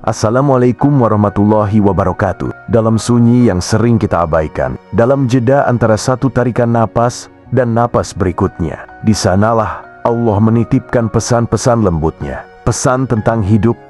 Assalamualaikum warahmatullahi wabarakatuh. Dalam sunyi yang sering kita abaikan, dalam jeda antara satu tarikan napas dan napas berikutnya, di sanalah Allah menitipkan pesan-pesan lembutnya. Pesan tentang hidup,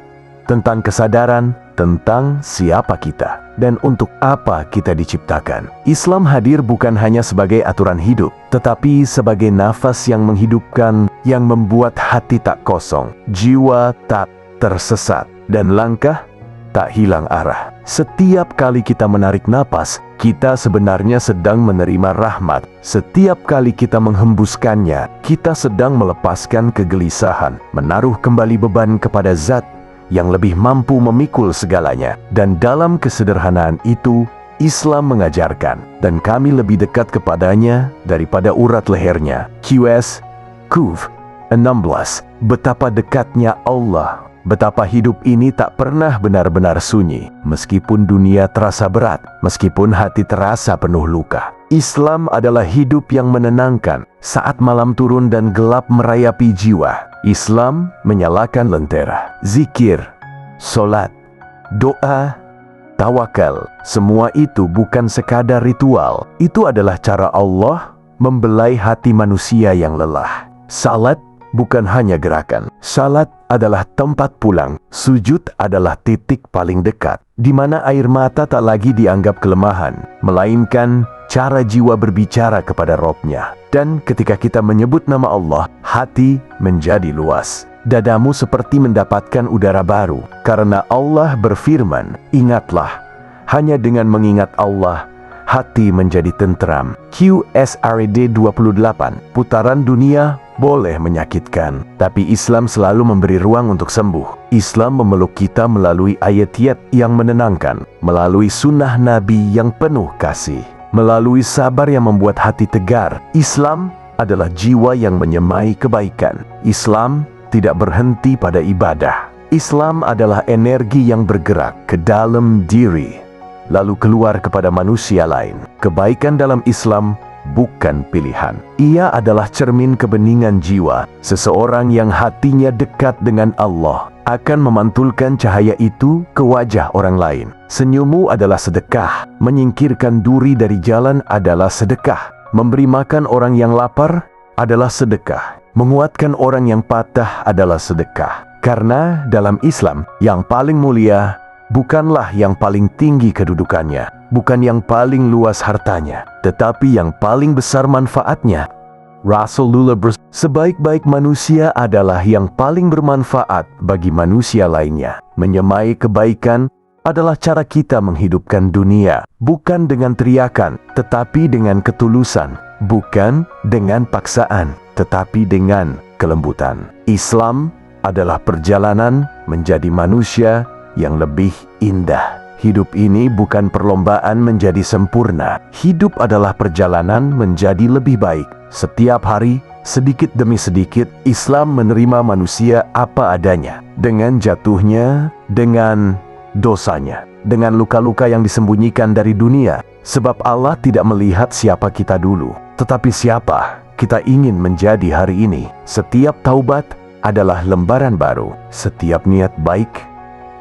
tentang kesadaran, tentang siapa kita dan untuk apa kita diciptakan. Islam hadir bukan hanya sebagai aturan hidup, tetapi sebagai nafas yang menghidupkan, yang membuat hati tak kosong, jiwa tak tersesat, dan langkah tak hilang arah. Setiap kali kita menarik napas, kita sebenarnya sedang menerima rahmat. Setiap kali kita menghembuskannya, kita sedang melepaskan kegelisahan, menaruh kembali beban kepada Zat yang lebih mampu memikul segalanya. Dan dalam kesederhanaan itu, Islam mengajarkan, dan kami lebih dekat kepadanya daripada urat lehernya. QS Kuf 16. Betapa dekatnya Allah. Betapa hidup ini tak pernah benar-benar sunyi, meskipun dunia terasa berat, meskipun hati terasa penuh luka. Islam adalah hidup yang menenangkan saat malam turun dan gelap merayapi jiwa. Islam menyalakan lentera, zikir, solat, doa, tawakal. Semua itu bukan sekadar ritual. Itu adalah cara Allah membelai hati manusia yang lelah. Salat bukan hanya gerakan. Salat adalah tempat pulang. Sujud adalah titik paling dekat, di mana air mata tak lagi dianggap kelemahan, melainkan cara jiwa berbicara kepada Robnya. Dan ketika kita menyebut nama Allah, hati menjadi luas. Dadamu seperti mendapatkan udara baru, karena Allah berfirman, ingatlah, hanya dengan mengingat Allah, hati menjadi tentram. QSRD 28. Putaran dunia boleh menyakitkan, tapi Islam selalu memberi ruang untuk sembuh. Islam memeluk kita melalui ayat-ayat yang menenangkan, melalui sunnah Nabi yang penuh kasih, melalui sabar yang membuat hati tegar. Islam adalah jiwa yang menyemai kebaikan. Islam tidak berhenti pada ibadah. Islam adalah energi yang bergerak ke dalam diri, lalu keluar kepada manusia lain. Kebaikan dalam Islam bukan pilihan. Ia adalah cermin kebeningan jiwa. Seseorang yang hatinya dekat dengan Allah akan memantulkan cahaya itu ke wajah orang lain. Senyummu adalah sedekah. Menyingkirkan duri dari jalan adalah sedekah. Memberi makan orang yang lapar adalah sedekah. Menguatkan orang yang patah adalah sedekah. Karena dalam Islam, yang paling mulia bukanlah yang paling tinggi kedudukannya, bukan yang paling luas hartanya, tetapi yang paling besar manfaatnya. Rasulullah sebaik-baik manusia adalah yang paling bermanfaat bagi manusia lainnya. Menyemai kebaikan adalah cara kita menghidupkan dunia, bukan dengan teriakan, tetapi dengan ketulusan, bukan dengan paksaan, tetapi dengan kelembutan. Islam adalah perjalanan menjadi manusia yang lebih indah. Hidup ini bukan perlombaan menjadi sempurna. Hidup adalah perjalanan menjadi lebih baik. Setiap hari, sedikit demi sedikit, Islam menerima manusia apa adanya. Dengan jatuhnya, dengan dosanya, dengan luka-luka yang disembunyikan dari dunia. Sebab Allah tidak melihat siapa kita dulu, tetapi siapa kita ingin menjadi hari ini. Setiap taubat adalah lembaran baru. Setiap niat baik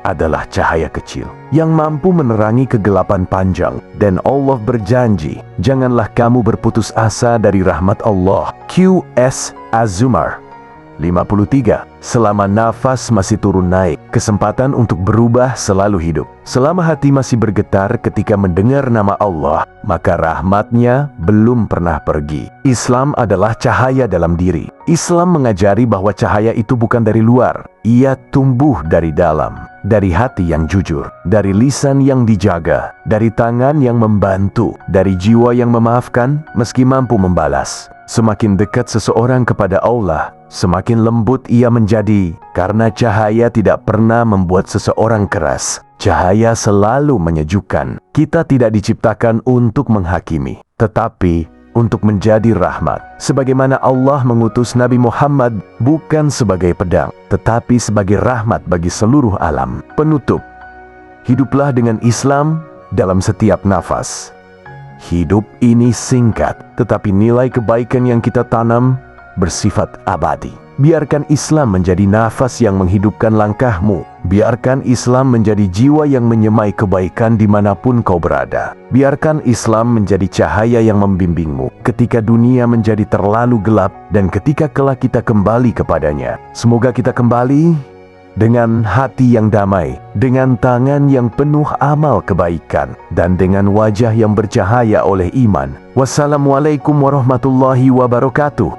adalah cahaya kecil yang mampu menerangi kegelapan panjang. Dan Allah berjanji, janganlah kamu berputus asa dari rahmat Allah. QS Az-Zumar 53. Selama nafas masih turun naik, kesempatan untuk berubah selalu hidup. Selama hati masih bergetar ketika mendengar nama Allah, maka rahmatnya belum pernah pergi. Islam adalah cahaya dalam diri. Islam mengajari bahwa cahaya itu bukan dari luar. Ia tumbuh dari dalam, dari hati yang jujur, dari lisan yang dijaga, dari tangan yang membantu, dari jiwa yang memaafkan meski mampu membalas. Semakin dekat seseorang kepada Allah, semakin lembut ia menjadi, karena cahaya tidak pernah membuat seseorang keras. Cahaya selalu menyejukkan. Kita tidak diciptakan untuk menghakimi, tetapi untuk menjadi rahmat. Sebagaimana Allah mengutus Nabi Muhammad bukan sebagai pedang, tetapi sebagai rahmat bagi seluruh alam. Penutup, hiduplah dengan Islam dalam setiap nafas. Hidup ini singkat, tetapi nilai kebaikan yang kita tanam bersifat abadi. Biarkan Islam menjadi nafas yang menghidupkan langkahmu, Biarkan Islam menjadi jiwa yang menyemai kebaikan dimanapun kau berada. Biarkan Islam menjadi cahaya yang membimbingmu ketika dunia menjadi terlalu gelap dan ketika kelak kita kembali kepadanya. Semoga kita kembali dengan hati yang damai, dengan tangan yang penuh amal kebaikan, dan dengan wajah yang bercahaya oleh iman. Wassalamualaikum warahmatullahi wabarakatuh.